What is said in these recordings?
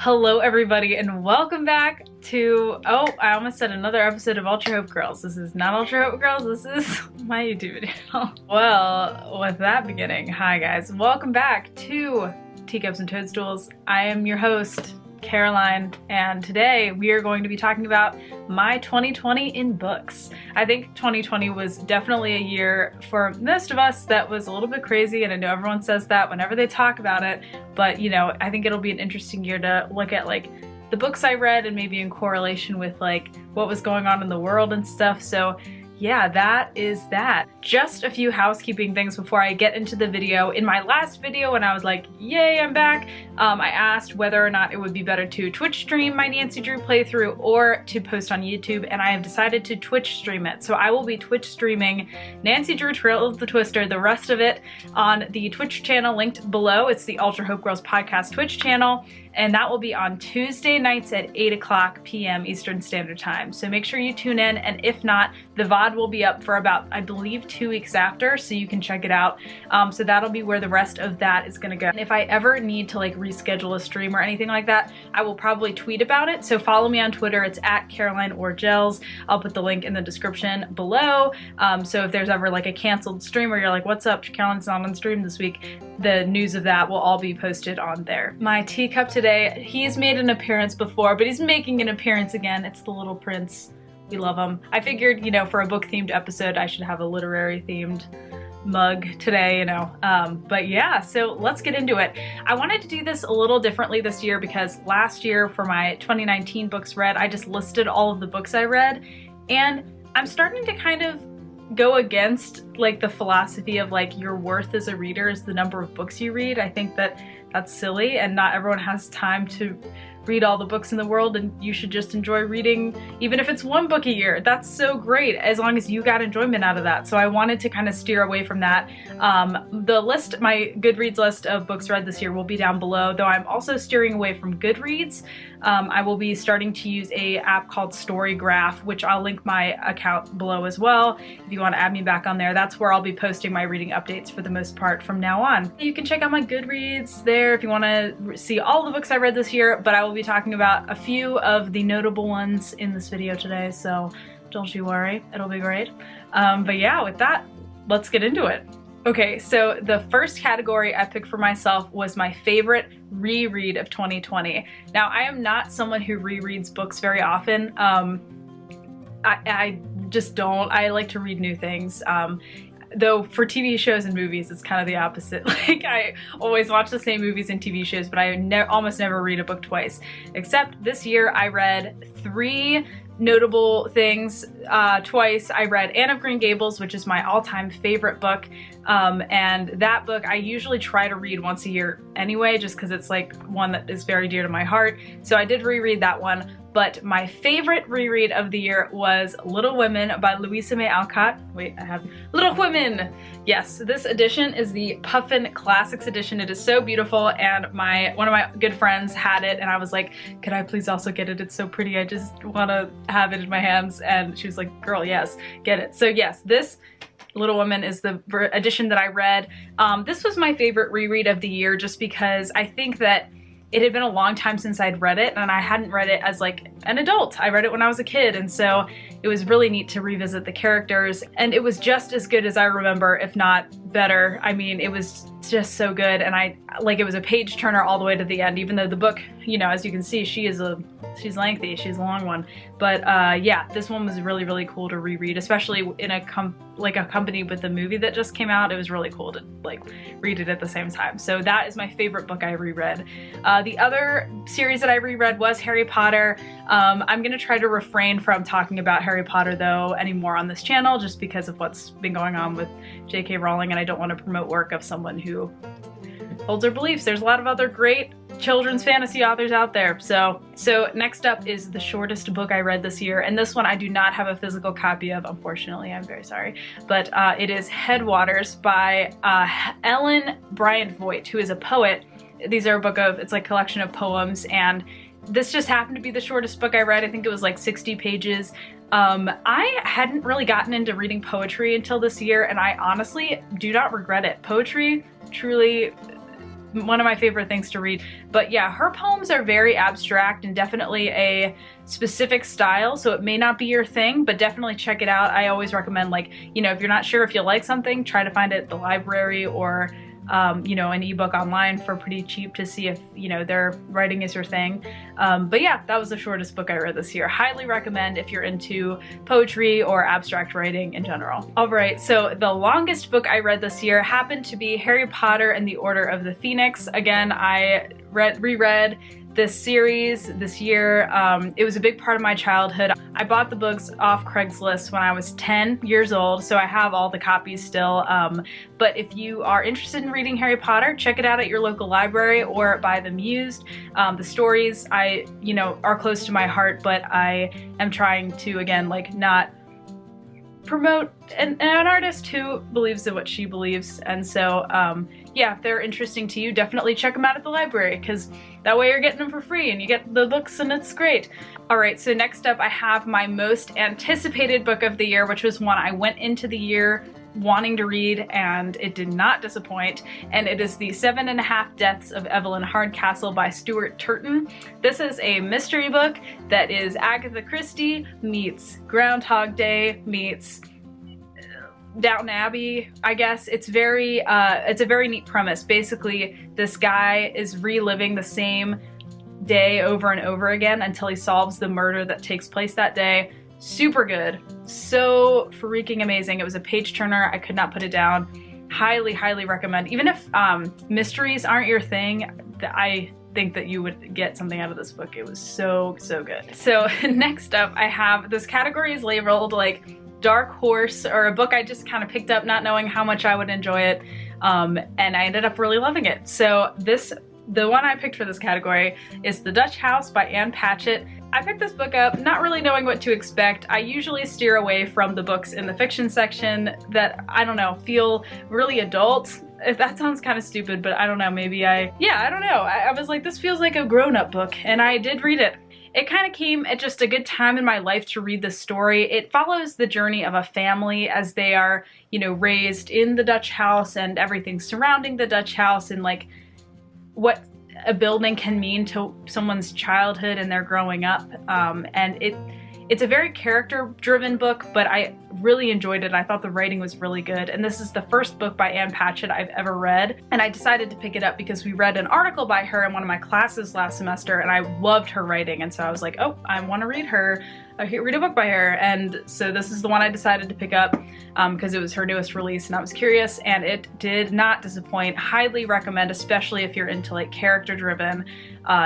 Hello everybody and welcome back to, I almost said another episode of Ultra Hope Girls. This is not Ultra Hope Girls, this is my YouTube channel. Well, with that beginning, hi guys, welcome back to Teacups and Toadstools. I am your host, Caroline, and today we are going to be talking about my 2020 in books. I think 2020 was definitely a year for most of us that was a little bit crazy, and I know everyone says that whenever they talk about it, but you know, I think it'll be an interesting year to look at like the books I read and maybe in correlation with like what was going on in the world and stuff. So yeah, that is that. Just a few housekeeping things before I get into the video. In my last video when I was like, yay, I'm back, I asked whether or not it would be better to Twitch stream my Nancy Drew playthrough or to post on YouTube, and I have decided to Twitch stream it. So I will be Twitch streaming Nancy Drew Trail of the Twister, the rest of it on the Twitch channel linked below. It's the Ultra Hope Girls Podcast Twitch channel, and that will be on Tuesday nights at 8 p.m. Eastern Standard Time. So make sure you tune in, and if not, the VOD will be up for about, I believe, 2 weeks after, so you can check it out. So that'll be where the rest of that is gonna go. And if I ever need to like reschedule a stream or anything like that, I will probably tweet about it. So follow me on Twitter, it's at Caroline or Gels. I'll put the link in the description below. So if there's ever like a canceled stream where you're like, what's up, Caroline's not on stream this week, the news of that will all be posted on there. My teacup today, he's made an appearance before, but he's making an appearance again. It's the Little Prince. We love him. I figured, you know, for a book-themed episode, I should have a literary-themed mug today, you know. But yeah, so let's get into it. I wanted to do this a little differently this year because last year for my 2019 books read, I just listed all of the books I read, and I'm starting to kind of go against like the philosophy of like your worth as a reader is the number of books you read. I think that that's silly, and not everyone has time to read all the books in the world, and you should just enjoy reading, even if it's one book a year. That's so great, as long as you got enjoyment out of that. So I wanted to kind of steer away from that. The list, my Goodreads list of books read this year will be down below, though I'm also steering away from Goodreads. I will be starting to use a app called Storygraph, which I'll link my account below as well. If you want to add me back on there, that's where I'll be posting my reading updates for the most part from now on. You can check out my Goodreads there if you want to see all the books I read this year, but I will be talking about a few of the notable ones in this video today, so don't you worry, it'll be great. But yeah, with that, let's get into it. Okay, so the first category I picked for myself was my favorite reread of 2020. Now, I am not someone who rereads books very often. I just don't. I like to read new things. Though for TV shows and movies, it's kind of the opposite. Like, I always watch the same movies and TV shows, but I almost never read a book twice. Except this year, I read 3 notable things twice. I read Anne of Green Gables, which is my all-time favorite book, and that book I usually try to read once a year anyway, just because it's like one that is very dear to my heart. So I did reread that one. But my favorite reread of the year was Little Women by Louisa May Alcott. Wait, I have Little Women! Yes, this edition is the Puffin Classics edition. It is so beautiful, and one of my good friends had it, and I was like, could I please also get it? It's so pretty, I just want to have it in my hands. And she was like, girl, yes, get it. So yes, this Little Women is the edition that I read. This was my favorite reread of the year just because I think that it had been a long time since I'd read it, and I hadn't read it as like an adult. I read it when I was a kid, and so it was really neat to revisit the characters, and it was just as good as I remember, if not better. I mean, it was just so good, and it was a page turner all the way to the end, even though the book, you know, as you can see, she's lengthy, she's a long one. But yeah, this one was really, really cool to reread, especially in accompanied with the movie that just came out. It was really cool to like read it at the same time. So that is my favorite book I reread. The other series that I reread was Harry Potter. I'm gonna try to refrain from talking about Harry Potter though anymore on this channel, just because of what's been going on with J.K. Rowling, and I don't want to promote work of someone who holds their beliefs. There's a lot of other great children's fantasy authors out there. So next up is the shortest book I read this year, and this one I do not have a physical copy of, unfortunately. I'm very sorry, but it is Headwaters by Ellen Bryant Voigt, who is a poet. These are a book of, it's like a collection of poems, and this just happened to be the shortest book I read. I think it was like 60 pages. I hadn't really gotten into reading poetry until this year, and I honestly do not regret it. Poetry truly one of my favorite things to read. But yeah, her poems are very abstract and definitely a specific style, so it may not be your thing, but definitely check it out. I always recommend, like, you know, if you're not sure if you like something, try to find it at the library or you know, an ebook online for pretty cheap to see if, you know, their writing is your thing. But yeah, that was the shortest book I read this year. Highly recommend if you're into poetry or abstract writing in general. All right, so the longest book I read this year happened to be Harry Potter and the Order of the Phoenix. Again, I reread this series this year. It was a big part of my childhood. I bought the books off Craigslist when I was 10 years old, so I have all the copies still. But if you are interested in reading Harry Potter, check it out at your local library or buy them used. The stories, you know, are close to my heart, but I am trying to, again, like, not promote an artist who believes in what she believes. And so, yeah, if they're interesting to you, definitely check them out at the library, because that way you're getting them for free and you get the books and it's great. All right, so next up I have my most anticipated book of the year, which was one I went into the year wanting to read, and it did not disappoint, and it is The 7.5 Deaths of Evelyn Hardcastle by Stuart Turton. This is a mystery book that is Agatha Christie meets Groundhog Day meets Downton Abbey, I guess. It's a very neat premise. Basically, this guy is reliving the same day over and over again until he solves the murder that takes place that day. Super good. So freaking amazing. It was a page turner. I could not put it down. Highly, highly recommend. Even if mysteries aren't your thing, I think that you would get something out of this book. It was so, so good. So next up, I have, this category is labeled like Dark Horse, or a book I just kind of picked up not knowing how much I would enjoy it, and I ended up really loving it. So the one I picked for this category is The Dutch House by Ann Patchett. I picked this book up not really knowing what to expect. I usually steer away from the books in the fiction section that, I don't know, feel really adult. If that sounds kind of stupid, but I don't know, maybe I don't know. I was like, this feels like a grown-up book, and I did read it. It kind of came at just a good time in my life to read this story. It follows the journey of a family as they are, you know, raised in the Dutch house and everything surrounding the Dutch house, and like what a building can mean to someone's childhood and their growing up. And it's a very character-driven book, but I really enjoyed it. I thought the writing was really good. And this is the first book by Ann Patchett I've ever read. And I decided to pick it up because we read an article by her in one of my classes last semester, and I loved her writing. And so I was like, oh, I want to read a book by her. And so this is the one I decided to pick up because it was her newest release and I was curious, and it did not disappoint. Highly recommend, especially if you're into like character-driven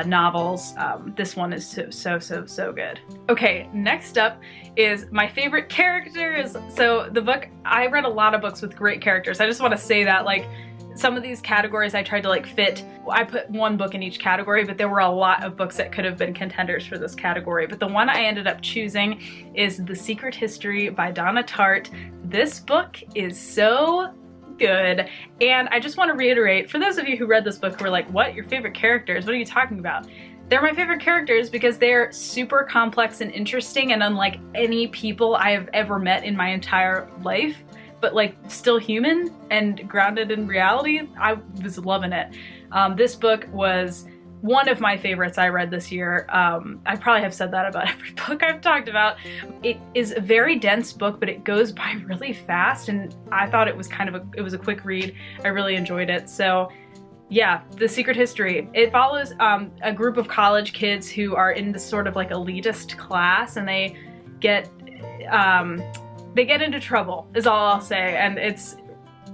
novels. This one is so good. Okay, next up is my favorite characters. So the book, I read a lot of books with great characters. I just want to say that, like, some of these categories I tried to like fit. I put one book in each category, but there were a lot of books that could have been contenders for this category. But the one I ended up choosing is The Secret History by Donna Tartt. This book is so good, and I just want to reiterate, for those of you who read this book who are like, what, your favorite characters? What are you talking about? They're my favorite characters because they're super complex and interesting and unlike any people I have ever met in my entire life, but like still human and grounded in reality. I was loving it. This book was one of my favorites I read this year. I probably have said that about every book I've talked about. It is a very dense book, but it goes by really fast, and I thought it was it was a quick read. I really enjoyed it. So yeah, The Secret History. It follows a group of college kids who are in this sort of like elitist class, and they get into trouble, is all I'll say, and it's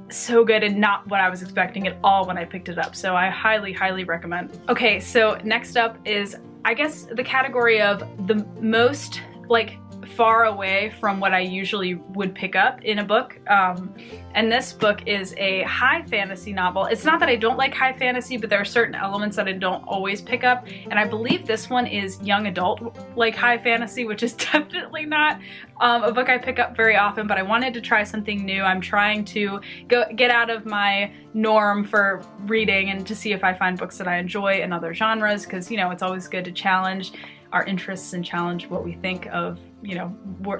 so good and not what I was expecting at all when I picked it up, so I highly, highly recommend. Okay, so next up is, I guess, the category of the most, like, far away from what I usually would pick up in a book, and this book is a high fantasy novel. It's not that I don't like high fantasy, but there are certain elements that I don't always pick up, and I believe this one is young adult like high fantasy, which is definitely not a book I pick up very often, but I wanted to try something new. I'm trying to get out of my norm for reading and to see if I find books that I enjoy in other genres, because, you know, it's always good to challenge our interests and challenge what we think of you know,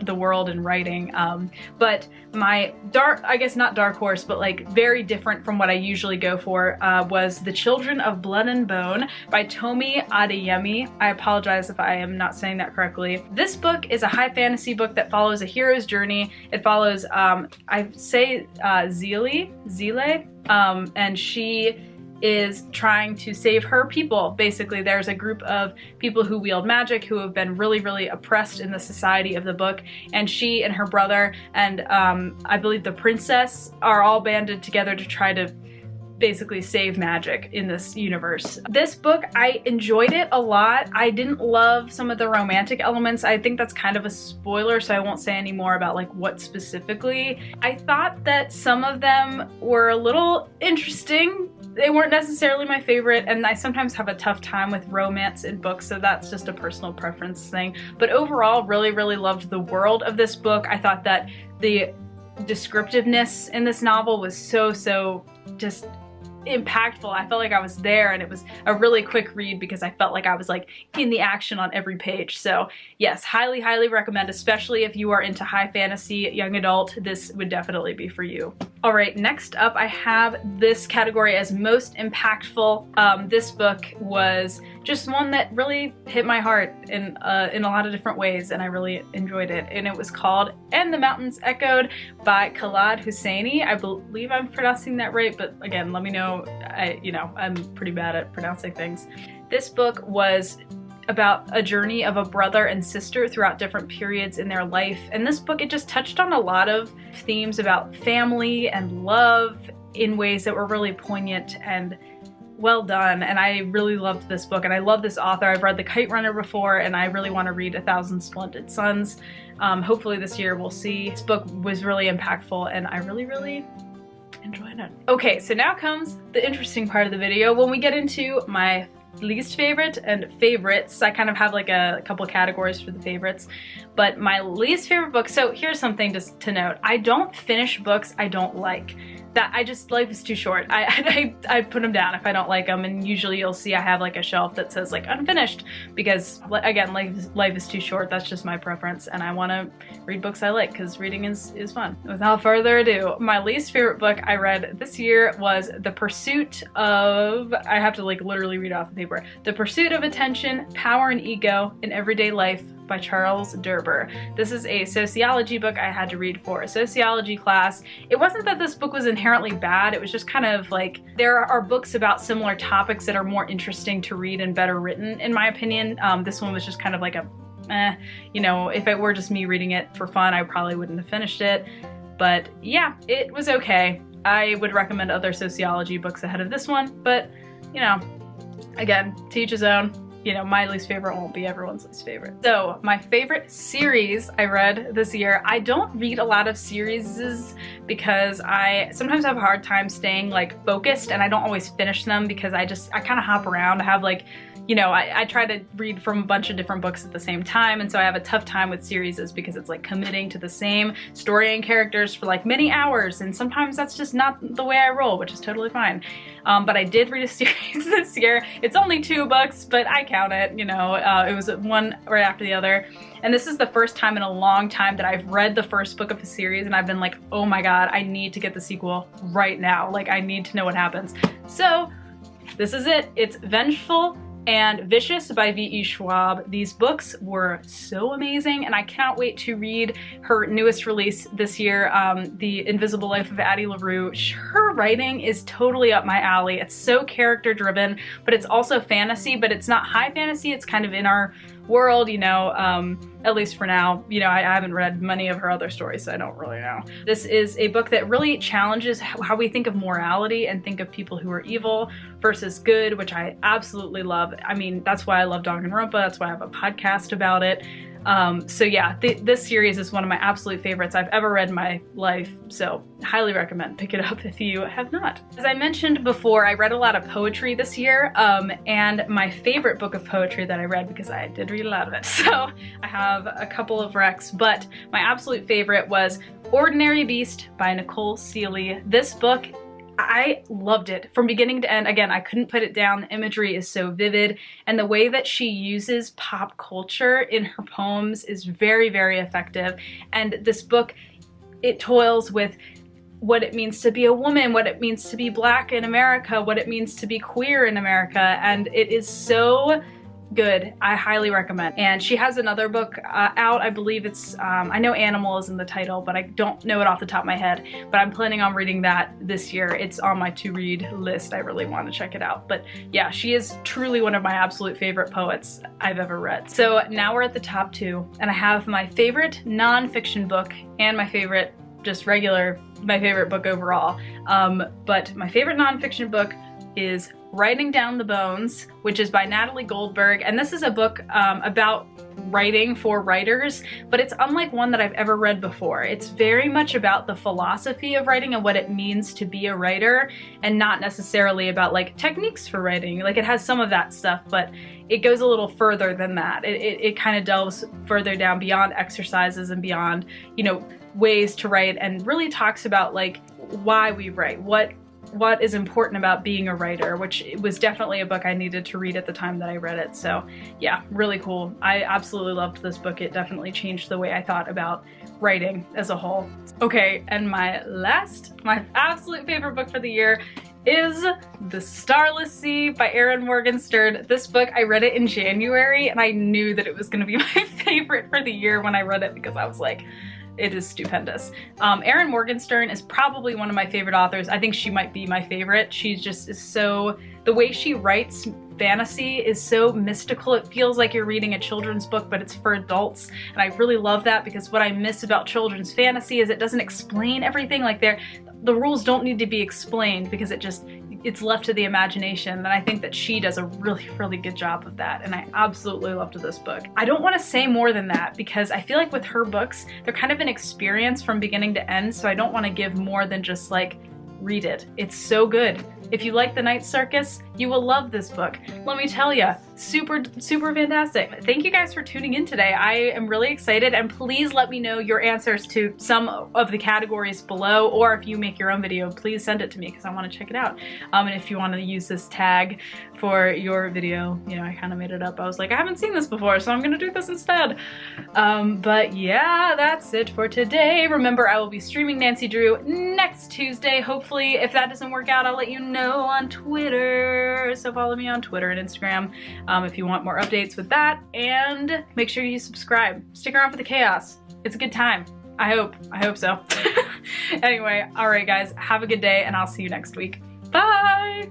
the world and writing. But my I guess not dark horse, but like very different from what I usually go for, was The Children of Blood and Bone by Tomi Adeyemi. I apologize if I am not saying that correctly. This book is a high fantasy book that follows a hero's journey. It follows, I say Zile, and she is trying to save her people. Basically, there's a group of people who wield magic who have been really, really oppressed in the society of the book, and she and her brother and I believe the princess are all banded together to try to basically save magic in this universe. This book, I enjoyed it a lot. I didn't love some of the romantic elements. I think that's kind of a spoiler, so I won't say any more about like what specifically. I thought that some of them were a little interesting. They weren't necessarily my favorite, and I sometimes have a tough time with romance in books, so that's just a personal preference thing. But overall, really, really loved the world of this book. I thought that the descriptiveness in this novel was so just impactful. I felt like I was there, and it was a really quick read because I felt like I was like in the action on every page. So yes, highly, highly recommend, especially if you are into high fantasy, young adult. This would definitely be for you. All right, next up I have this category as most impactful. This book was just one that really hit my heart in a lot of different ways, and I really enjoyed it. And it was called And the Mountains Echoed by Khaled Hosseini. I believe I'm pronouncing that right, but again, let me know. I'm pretty bad at pronouncing things. This book was about a journey of a brother and sister throughout different periods in their life. And this book, it just touched on a lot of themes about family and love in ways that were really poignant and well done. And I really loved this book, and I love this author. I've read The Kite Runner before, and I really want to read A Thousand Splendid Suns. Hopefully this year we'll see. This book was really impactful, and I really, really enjoyed it. Okay, so now comes the interesting part of the video. When we get into my least favorite and favorites, I kind of have like a couple categories for the favorites, but my least favorite book, so here's something just to note. I don't finish books I don't like. That life is too short. I put them down if I don't like them, and usually you'll see I have like a shelf that says like unfinished, because again, life is too short. That's just my preference, and I want to read books I like because reading is fun. Without further ado, my least favorite book I read this year was The Pursuit of, I have to like literally read off the paper, The Pursuit of Attention, Power and Ego in Everyday Life by Charles Derber. This is a sociology book I had to read for a sociology class. It wasn't that this book was inherently bad, it was just kind of like, there are books about similar topics that are more interesting to read and better written, in my opinion. This one was just kind of like a, you know, if it were just me reading it for fun, I probably wouldn't have finished it. But yeah, it was okay. I would recommend other sociology books ahead of this one, but you know, again, to each his own. You know, my least favorite won't be everyone's least favorite. So my favorite series I read this year, I don't read a lot of series because I sometimes have a hard time staying like focused, and I don't always finish them because I kind of hop around. I have like, you know, I try to read from a bunch of different books at the same time, and so I have a tough time with series because it's like committing to the same story and characters for like many hours, and sometimes that's just not the way I roll, which is totally fine. But I did read a series this year. It's only 2 books, but I count it, you know. It was one right after the other. And this is the first time in a long time that I've read the first book of a series and I've been like, oh my god, I need to get the sequel right now. Like, I need to know what happens. So this is it. It's Vengeful and Vicious by V.E. Schwab. These books were so amazing, and I cannot wait to read her newest release this year, The Invisible Life of Addie LaRue. Her writing is totally up my alley. It's so character driven, but it's also fantasy, but it's not high fantasy. It's kind of in our world, you know, at least for now. You know, I haven't read many of her other stories, so I don't really know. This is a book that really challenges how we think of morality and think of people who are evil versus good, which I absolutely love. I mean, that's why I love Danganronpa. That's why I have a podcast about it. So yeah, this series is one of my absolute favorites I've ever read in my life, so highly recommend. Pick it up if you have not. As I mentioned before, I read a lot of poetry this year, and my favorite book of poetry that I read, because I did read a lot of it, so I have a couple of recs, but my absolute favorite was Ordinary Beast by Nicole Seeley. This book, I loved it from beginning to end. Again, I couldn't put it down. The imagery is so vivid, and the way that she uses pop culture in her poems is very, very effective. And this book, it toils with what it means to be a woman, what it means to be Black in America, what it means to be queer in America, and it is so good. I highly recommend. And she has another book out. I believe it's, I know Animal is in the title, but I don't know it off the top of my head, but I'm planning on reading that this year. It's on my to-read list. I really want to check it out. But yeah, she is truly one of my absolute favorite poets I've ever read. So now we're at the top 2, and I have my favorite nonfiction book and my favorite my favorite book overall. But my favorite nonfiction book is Writing Down the Bones, which is by Natalie Goldberg. And this is a book about writing for writers, but it's unlike one that I've ever read before. It's very much about the philosophy of writing and what it means to be a writer, and not necessarily about like techniques for writing. Like, it has some of that stuff, but it goes a little further than that. It kind of delves further down beyond exercises and beyond, you know, ways to write, and really talks about like why we write, what is important about being a writer, which was definitely a book I needed to read at the time that I read it. So yeah, really cool. I absolutely loved this book. It definitely changed the way I thought about writing as a whole. Okay, and my absolute favorite book for the year is The Starless Sea by Erin Morgenstern. This book, I read it in January, and I knew that it was going to be my favorite for the year when I read it, because I was like, it is stupendous. Erin Morgenstern is probably one of my favorite authors. I think she might be my favorite. She just is so, the way she writes fantasy is so mystical. It feels like you're reading a children's book, but it's for adults. And I really love that, because what I miss about children's fantasy is it doesn't explain everything. Like, the rules don't need to be explained, because it's left to the imagination. And I think that she does a really, really good job of that. And I absolutely loved this book. I don't want to say more than that, because I feel like with her books, they're kind of an experience from beginning to end. So I don't want to give more than just like, read it. It's so good. If you like The Night Circus, you will love this book. Let me tell you, super, super fantastic. Thank you guys for tuning in today. I am really excited, and please let me know your answers to some of the categories below, or if you make your own video, please send it to me, because I want to check it out. And if you want to use this tag for your video, you know, I kind of made it up. I was like, I haven't seen this before, so I'm gonna do this instead. But yeah, that's it for today. Remember, I will be streaming Nancy Drew next Tuesday. Hopefully, if that doesn't work out, I'll let you know on Twitter. So follow me on Twitter and Instagram if you want more updates with that, and make sure you subscribe. Stick around for the chaos. It's a good time. I hope so. Anyway, all right guys, have a good day, and I'll see you next week. Bye!